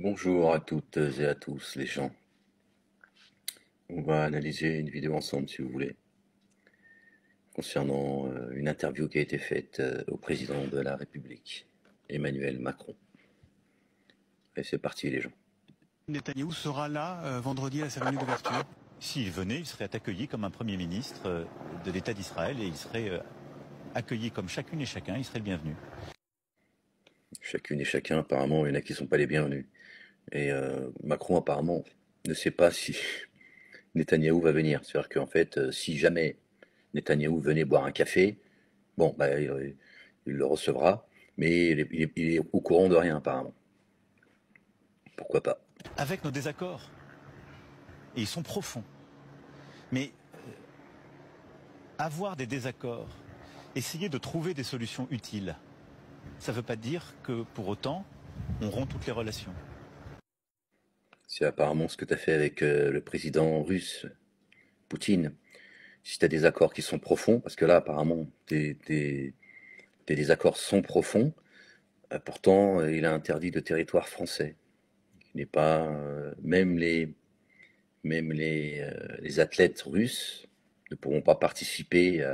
Bonjour à toutes et à tous les gens. On va analyser une vidéo ensemble si vous voulez, concernant une interview qui a été faite au président de la République, Emmanuel Macron. Et c'est parti les gens. Netanyahou sera là vendredi à la cérémonie d'ouverture. S'il venait, il serait accueilli comme un Premier ministre de l'État d'Israël et il serait accueilli comme chacune et chacun, il serait le bienvenu. Chacune et chacun, apparemment, il y en a qui ne sont pas les bienvenus. Et Macron, apparemment, ne sait pas si Netanyahou va venir. C'est-à-dire qu'en fait, si jamais Netanyahou venait boire un café, bon, bah, il le recevra, mais il est au courant de rien, apparemment. Pourquoi pas? Avec nos désaccords. Et ils sont profonds. Mais avoir des désaccords, essayer de trouver des solutions utiles, ça ne veut pas dire que pour autant, on rompt toutes les relations. C'est apparemment ce que tu as fait avec le président russe, Poutine. Si tu as des accords qui sont profonds, parce que là, apparemment, tes désaccords sont profonds, pourtant, il a interdit le territoire français. Il n'est pas. Les athlètes russes ne pourront pas participer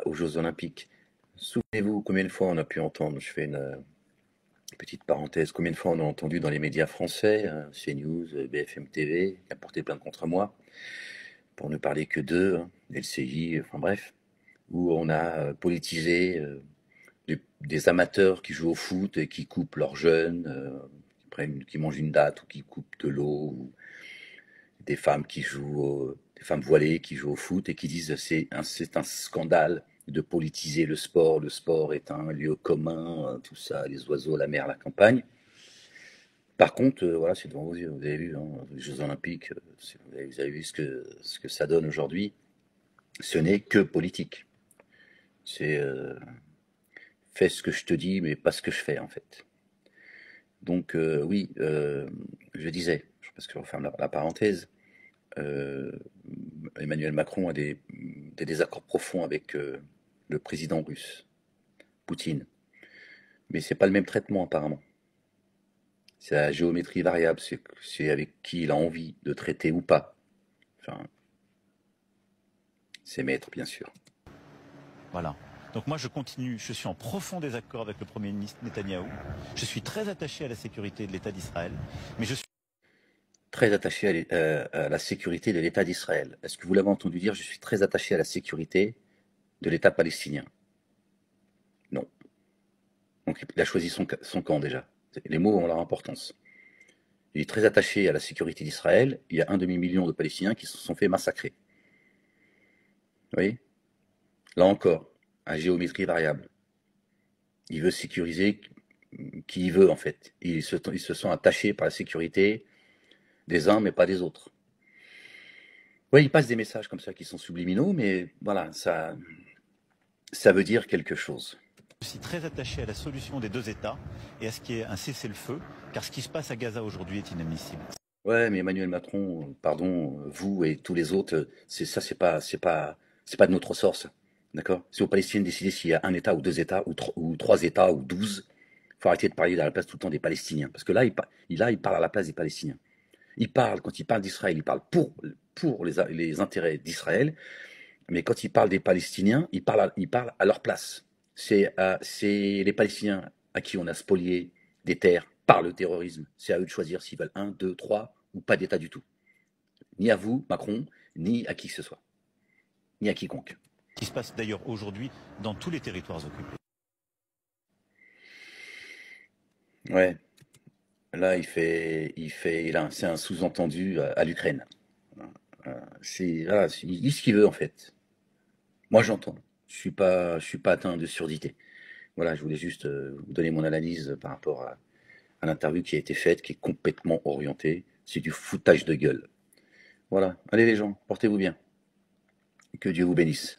aux Jeux Olympiques. Souvenez-vous combien de fois on a pu entendre, je fais une petite parenthèse, combien de fois on a entendu dans les médias français, CNews, BFM TV, qui a porté plainte contre moi, pour ne parler que d'eux, LCI, enfin bref, où on a politisé des amateurs qui jouent au foot et qui coupent leurs jeunes, qui mangent une date ou qui coupent de l'eau, ou des femmes des femmes voilées qui jouent au foot et qui disent c'est un scandale de politiser le sport est un lieu commun, tout ça, les oiseaux, la mer, la campagne. Par contre, voilà, c'est devant vos yeux, vous avez vu, hein, les Jeux Olympiques, vous avez vu ce que ça donne aujourd'hui. Ce n'est que politique. C'est fais ce que je te dis, mais pas ce que je fais, en fait. Donc, oui, je disais, parce que je referme la parenthèse, euh, Emmanuel Macron a des désaccords profonds avec le président russe, Poutine. Mais c'est pas le même traitement, apparemment. C'est la géométrie variable, c'est avec qui il a envie de traiter ou pas. Enfin, c'est maître, bien sûr. Voilà. Donc moi je continue, je suis en profond désaccord avec le Premier ministre Netanyahou. Je suis très attaché à la sécurité de l'État d'Israël, mais je suis Très attaché à la sécurité de l'État d'Israël. Est-ce que vous l'avez entendu dire? Je suis très attaché à la sécurité de l'État palestinien. Non. Donc il a choisi son camp déjà. Les mots ont leur importance. Il est très attaché à la sécurité d'Israël. Il y a 1,5 million de Palestiniens qui se sont fait massacrer. Vous voyez? Là encore, à géométrie variable. Il veut sécuriser qui il veut, en fait. Ils se sont attachés par la sécurité des uns, mais pas des autres. Oui, il passe des messages comme ça qui sont subliminaux, mais voilà, ça veut dire quelque chose. aussi très attaché à la solution des deux États et à ce qui est un cessez-le-feu, car ce qui se passe à Gaza aujourd'hui est inadmissible. Ouais, mais Emmanuel Macron, pardon, vous et tous les autres, c'est pas de notre ressort, ça. D'accord? C'est aux Palestiniens de décider s'il y a un État ou deux États ou trois États ou 12. Il faut arrêter de parler à la place tout le temps des Palestiniens. Parce que là, il parle à la place des Palestiniens. Quand il parle d'Israël, il parle pour les intérêts d'Israël. Mais quand il parle des Palestiniens, il parle à leur place. C'est les Palestiniens à qui on a spolié des terres par le terrorisme. C'est à eux de choisir s'ils veulent un, deux, trois ou pas d'État du tout. Ni à vous, Macron, ni à qui que ce soit. Ni à quiconque. Ce qui se passe d'ailleurs aujourd'hui dans tous les territoires occupés. Ouais. Là, c'est un sous-entendu à l'Ukraine. Voilà, il dit ce qu'il veut en fait. Moi, j'entends. Je suis pas atteint de surdité. Voilà, je voulais juste vous donner mon analyse par rapport à l'interview qui a été faite, qui est complètement orientée. C'est du foutage de gueule. Voilà. Allez les gens, portez-vous bien. Que Dieu vous bénisse.